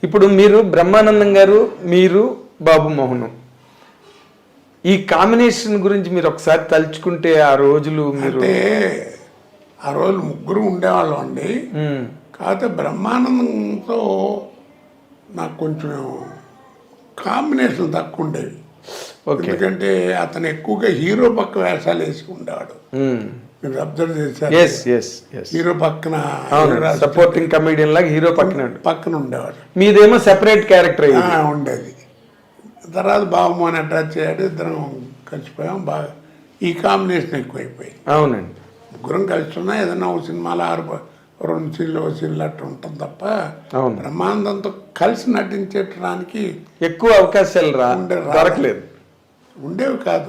ఇప్పుడు మీరు బ్రహ్మానందం గారు, మీరు బాబు మోహన్, ఈ కాంబినేషన్ గురించి మీరు ఒకసారి తలుచుకుంటే ఆ రోజులు మీరు అంటే ఆ రోజు ముగ్గురు ఉండేవాళ్ళం అండి. కాకపోతే బ్రహ్మానందంతో నాకు కొంచెం కాంబినేషన్ తక్కువ ఉండేవి. ఎందుకంటే అతను ఎక్కువగా హీరో పక్క వేషాలు వేసి ఉండేవాడు. మీరు అబ్జర్వ్ చేశారు, హీరో పక్కన సపోర్టింగ్ కమెడియన్ లాగా హీరో పక్కన ఉండేవాడు. మీదేమో సెపరేట్ క్యారెక్టర్ ఉండేది. తర్వాత బాబుమోహన్ అటాచ్ అయ్యాడు, ఇద్దరం కలిసిపోయాం. బాగా ఈ కాంబినేషన్ ఎక్కువైపోయింది. అవునండి, ముగ్గురం కలిసి ఉన్నా ఏదైనా ఒక సినిమాలో 2 సీన్లు సీన్లు అట్లా ఉంటుంది తప్ప బ్రహ్మానందంతో కలిసి నటించడానికి ఎక్కువ అవకాశాలు దొరకలేదు. ఉండేవి కాదు.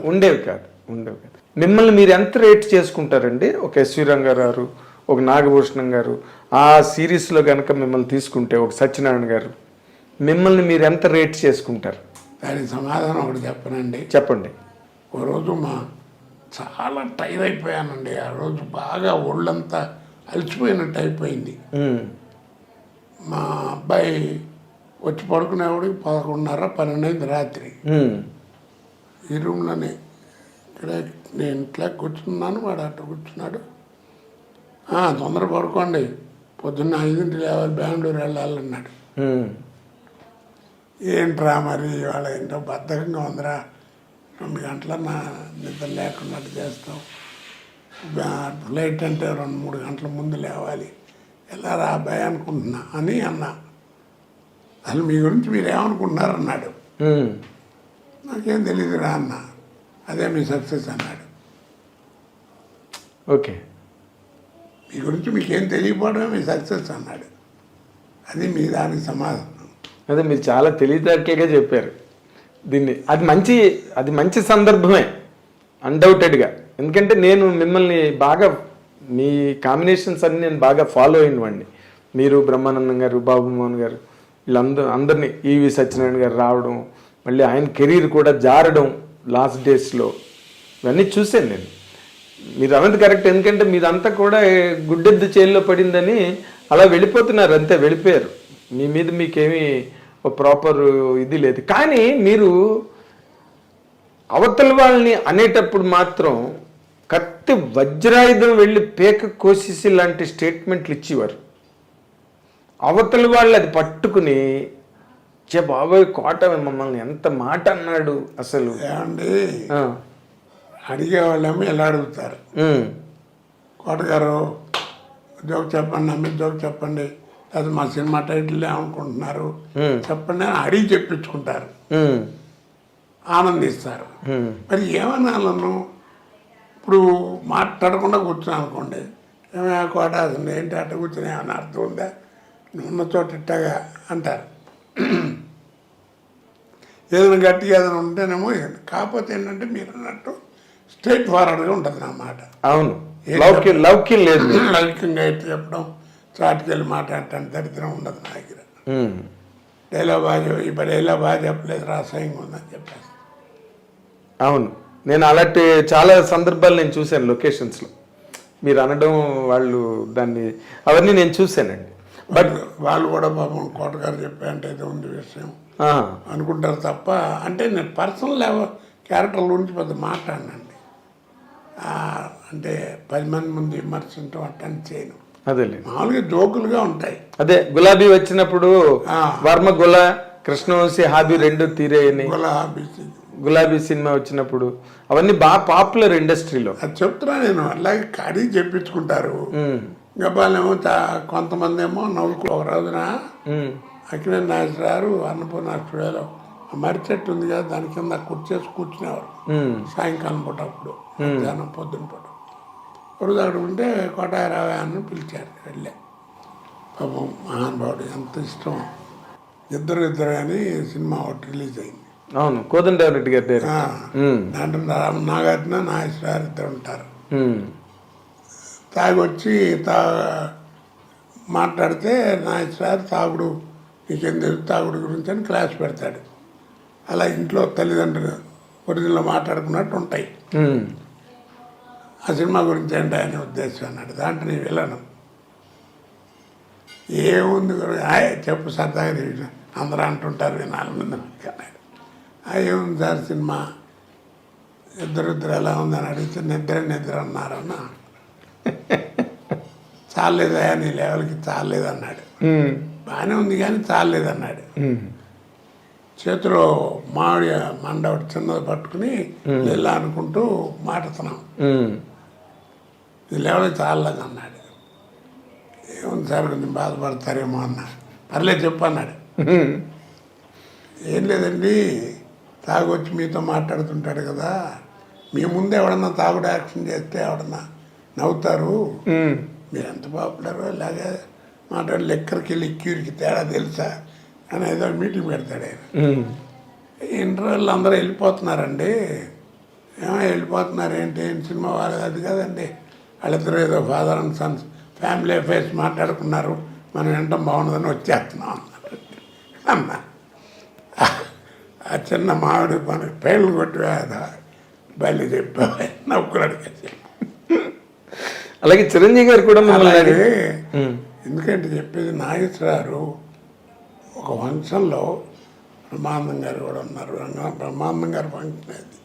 మిమ్మల్ని మీరు ఎంత రేట్ చేసుకుంటారండి? ఒక ఎస్వి రంగారావు, ఒక నాగభూషణం గారు, ఆ సిరీస్లో కనుక మిమ్మల్ని తీసుకుంటే, ఒక సత్యనారాయణ గారు, మిమ్మల్ని మీరు ఎంత రేట్ చేసుకుంటారు? దానికి సమాధానం ఒకటి చెప్పనండి. చెప్పండి. ఓ రోజు చాలా టైర్ అయిపోయానండి. ఆ రోజు బాగా ఒళ్ళంతా అలసిపోయినట్టు అయిపోయింది. మా అబ్బాయి వచ్చి పడుకునేవాడికి 11:30, 12 అయింది రాత్రి. ఈ రూమ్లోనే ఇక్కడ నేను ఇట్లా కూర్చున్నాను, వాడు అట్లా కూర్చున్నాడు. తొందర పడుకోండి, పొద్దున్న 5 లేవాలి, బెంగళూరు వెళ్ళాలన్నాడు. ఏంట్రా మరి ఇవాళ ఏంటో బద్ధకంగా ఉందిరా, 2 గంటల నా నిద్ర లేకున్నట్టు చేస్తాం, ఫ్లైట్ అంటే 2-3 గంటల ముందు లేవాలి, ఎలా రా అబ్బాయి అనుకుంటున్నా అని అన్నా. అసలు మీ గురించి మీరు ఏమనుకుంటున్నారు అన్నాడు. నాకేం తెలియదురా అన్న. అదే మీ సక్సెస్ అన్నాడు. ఓకే, మీ గురించి మీకేం తెలియకపోవడమే మీ సక్సెస్ అన్నాడు. అది మీ దానికి సమాధానం. అదే మీరు చాలా తెలివితేటలుగా చెప్పారు దీన్ని. అది మంచి సందర్భమే అన్డౌటెడ్గా. ఎందుకంటే నేను మిమ్మల్ని బాగా, మీ కాంబినేషన్స్ అన్ని నేను బాగా ఫాలో అయినవాడిని. మీరు, బ్రహ్మానందం గారు, బాబు మోహన్ గారు, అందరినీ, ఈవి సత్యనారాయణ గారు రావడం, మళ్ళీ ఆయన కెరీర్ కూడా జారడం లాస్ట్ డేస్లో, ఇవన్నీ చూశాను నేను. మీరు అన్నది కరెక్ట్. ఎందుకంటే మీదంతా కూడా గుడ్డెద్దు చేల్లో పడిందని అలా వెళ్ళిపోతున్నారు, అంతే వెళ్ళిపోయారు. మీ మీద మీకేమీ ప్రాపర్ ఇది లేదు. కానీ మీరు అవతల వాళ్ళని అనేటప్పుడు మాత్రం కత్తి వజ్రాయుధం వెళ్ళి పేక కోసేసి లాంటి స్టేట్మెంట్లు ఇచ్చేవారు. అవతల వాళ్ళు అది పట్టుకుని, చే బాబాయ్ కోట మమ్మల్ని ఎంత మాట అన్నాడు అసలు. ఏమండి, అడిగేవాళ్ళేమో ఎలా అడుగుతారు, కోటగారు జోక్ చెప్పండి, అమ్మ జోక్ చెప్పండి, అది మా సినిమా టైటిల్ ఏమనుకుంటున్నారు చెప్పండి అని అడిగి చెప్పించుకుంటారు, ఆనందిస్తారు. మరి ఏమన్నాను, ఇప్పుడు మాట్లాడకుండా కూర్చున్నాను అనుకోండి, ఏమైనా కోట అసలు ఏంటి అట్ట కూర్చుని ఏమైనా అర్థం ఉందా, ఉన్న చోట ఇట్టగా అంటారు. ఏదైనా గట్టిగా ఏదైనా ఉంటేనేమో. కాకపోతే ఏంటంటే మీరు అన్నట్టు స్ట్రైట్ ఫార్వర్డ్గా ఉంటుంది నా మాట. అవును, లౌక్యం లేదు. లౌక్యంగా అయితే చెప్పడం, చాటుకెళ్ళి మాట్లాడటానికి దరిద్రం ఉండదు నా దగ్గర. డైలాగ్ బాగా, ఇప్పుడు డైలాగ్ బాగా చెప్పలేదు, రాసాయంగా ఉందని చెప్పేసి. అవును, నేను అలాంటి చాలా సందర్భాలు నేను చూశాను లొకేషన్స్లో. మీరు అనడం, వాళ్ళు దాన్ని, అవన్నీ నేను చూశానండి. బట్ వాళ్ళు కూడా పాపం కోటగారు చెప్పారంటే ఏదో ఉంది విషయం అనుకుంటారు తప్ప, అంటే నేను పర్సనల్ క్యారెక్టర్ల గురించి పెద్ద మాట్లాడినండి. అంటే 10 మంది ముందు విమర్శించడం అట్టని చేయను. అదే మామూలుగా జోకులుగా ఉంటాయి. అదే గులాబీ వచ్చినప్పుడు వర్మ కృష్ణవంశీ హాబీ 2 తీరేయని, గులాబీ సినిమా వచ్చినప్పుడు అవన్నీ బాగా పాపులర్ ఇండస్ట్రీలో. అది చెప్తున్నా నేను. అలాగే కడిగి చెప్పించుకుంటారు. గబ్బాలేమో కొంతమంది ఏమో నవ్వుకు. ఒక రోజున అక్కినేని నాగేశ్వరరావు అన్నపూర్ణ స్టూడియోలో మర్రి చెట్టు ఉంది కదా, దాని కింద కూర్చేసి కూర్చునేవారు సాయంకాలం పూట, అప్పుడు మధ్యాహ్నం పొద్దున పూట. రోజు అక్కడ ఉంటే కోటారావు అని పిలిచారు, వెళ్ళే. పాపం మహానుభావుడు, ఎంత ఇష్టం. ఇద్దరు కానీ సినిమా ఒకటి రిలీజ్ అయింది. అవును, కోదండరామిరెడ్డి గారి దాంట్లో నాగార్జున, నాగేశ్వరరావు ఇద్దరు ఉంటారు. తాగొచ్చి మాట్లాడితే నాగేశ్వరరావు తాగుడు, నీకేం తెలుసు తాగుడు గురించి అని క్లాస్ పెడతాడు. అలా ఇంట్లో తల్లిదండ్రులు ఒరిజినల్ మాట్లాడుకున్నట్టు ఉంటాయి. ఆ సినిమా గురించి ఏంటి అనే ఉద్దేశం అన్నాడు. దాంట్లో నేను వెళ్ళను, ఏముంది చెప్పు సరదాగా అందరూ అంటుంటారు 4 మంది అన్నాడు. ఏముంది సార్ సినిమా, ఇద్దరు ఎలా ఉందని అడిగితే నిద్ర అన్నారన్న. చాలేదయా నీ లెవెల్కి చాలేదన్నాడు. బాగానే ఉంది కానీ చాలేదన్నాడు. చేతిలో మామిడి మండ ఒకటి చిన్నది పట్టుకుని ఇలా అనుకుంటూ మాట్లాడుతున్నాం. ఇది లెవెల్కి చాలేదు అన్నాడు. ఏముంది సార్ కొంచెం బాధపడతారేమో అన్నా. పర్లేదు చెప్పు అన్నాడు. ఏం లేదండి, తాగొచ్చి మీతో మాట్లాడుతుంటాడు కదా, మీ ముందు ఎవడన్నా తాగుడు యాక్షన్ చేస్తే ఎవడన్నా నవ్వుతారు, మీరు ఎంత పాపులరో ఇలాగే మాట్లాడి లెక్కరికి లిక్యూరికి తేడా తెలుసా అని ఏదో మీటింగ్ పెడతాడు ఆయన. ఇంటర్వ్యూలు అందరూ వెళ్ళిపోతున్నారండి. వెళ్ళిపోతున్నారు ఏంటి, సినిమా వాళ్ళది అది కదండి, వాళ్ళిద్దరూ ఏదో father and Sons family affairs మాట్లాడుకున్నారు, మనం వినటం బాగుండదని వచ్చేస్తున్నాం అన్నారు. అన్నా ఆ చిన్న మామిడి మన పేర్లు కొట్టి బయలు చెప్పా నవ్వుకున్నాడు. అలాగే చిరంజీవి గారు కూడా అలాగే ఎందుకంటే చెప్పేది నాగేశ్వరరావు ఒక ఫంక్షన్లో బ్రహ్మానందం గారు కూడా ఉన్నారు. బ్రహ్మానందం గారు ఫంక్షన్ అది,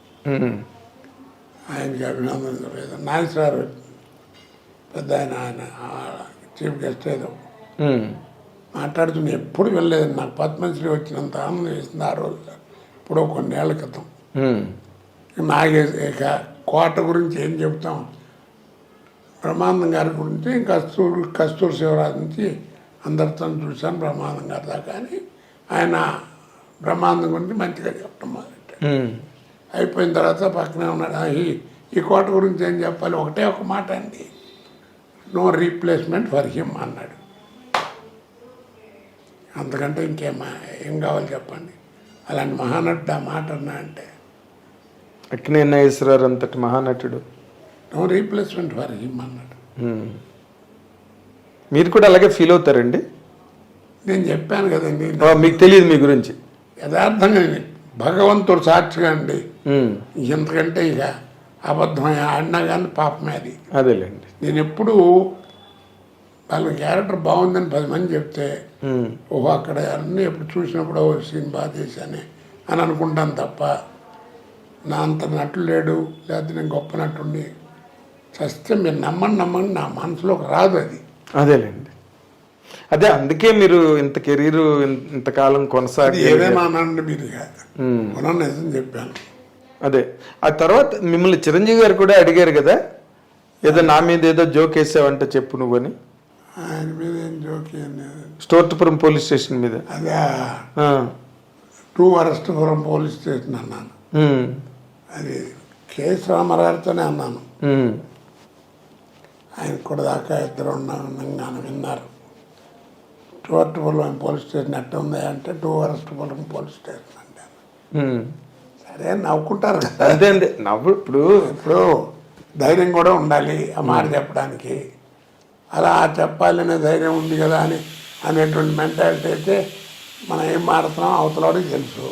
ఆయనకి అభినందన లేదు. నాగేశ్వరరావు పెద్ద ఆయన చీఫ్ గెస్ట్ ఏదో మాట్లాడుతున్నా, ఎప్పుడు వెళ్ళలేదు. నాకు పద్మశ్రీ వచ్చినంత ఆనందం వేసింది ఆ రోజు, ఇప్పుడు కొన్నేళ్ల క్రితం. ఇక కోట గురించి ఏం చెప్తాం, బ్రహ్మానందం గారి గురించి కస్తూరి శివరాజు నుంచి అందరితో చూశాను బ్రహ్మానందం గారి దాకా. అని ఆయన బ్రహ్మానందం గురించి మంచిగా చెప్పడం మొదలెట్టాడు. అయిపోయిన తర్వాత పక్కనే ఉన్నాడు, ఈ కోట గురించి ఏం చెప్పాలి, ఒకటే ఒక మాట అండి, నో రీప్లేస్మెంట్ ఫర్ హిమ్ అన్నాడు. అంతకంటే ఏం కావాలి చెప్పండి. అలాంటి మహానటుడు ఆ మాట అన్నా అంటే, అక్కినేని నాగేశ్వరరావు అంతటి మహానటుడు, నో రీప్లేస్మెంట్ ఫర్ హిమ్ అన్నాడు. మీరు కూడా అలాగే ఫీల్ అవుతారండి? నేను చెప్పాను కదండి, మీకు తెలియదు మీ గురించి యథార్థంగా భగవంతుడు సాక్షిగా అండి. ఇంతకంటే ఇక అబద్ధం ఆడినా కానీ పాపమే అది. అదేలేండి. నేను ఎప్పుడు వాళ్ళ క్యారెక్టర్ బాగుందని 10 మంది చెప్తే, ఓహో అక్కడ అన్నీ ఎప్పుడు చూసినప్పుడు ఓ సీన్ బాగా చేశానే అని అనుకుంటాను తప్ప, నా అంత నటు లేడు, లేకపోతే నేను గొప్ప నటుండి చస్తే మీరు నమ్మని నా మనసులోకి రాదు అది. అదేలేండి. అదే అందుకే మీరు ఇంత కెరీర్ ఇంతకాలం కొనసాగి ఏదైనా అనండి మీరు నిజం చెప్పాను. అదే ఆ తర్వాత మిమ్మల్ని చిరంజీవి గారు కూడా అడిగారు కదా, ఏదో నా మీద ఏదో జోక్ వేసావంటే చెప్పు నువ్వు అని. ఆయన మీద ఏం జోక్ స్టోర్పురం పోలీస్ స్టేషన్ మీద, అదే 2 అరెస్ట్పురం పోలీస్ స్టేషన్ అన్నాను. అది కేఎస్ రామారావుతోనే అన్నాను. ఆయన కూడా దాకా ఇద్దరు ఉన్నాను విన్నారు. 2 అరెస్ట్పురం పోలీస్ స్టేషన్ ఎట్ట ఉంది అంటే 2 అరెస్ట్పురం పోలీస్ స్టేషన్ అంటే, సరే నవ్వుకుంటారు కదా. అంతే అంతే నవ్వు. ఇప్పుడు ధైర్యం కూడా ఉండాలి ఆ మాట చెప్పడానికి. అలా చెప్పాలనే ధైర్యం ఉంది కదా అనేటువంటి మెంటాలిటీ అయితే మనం ఏం మారుతున్నాం అవతలవాడికి తెలుసు.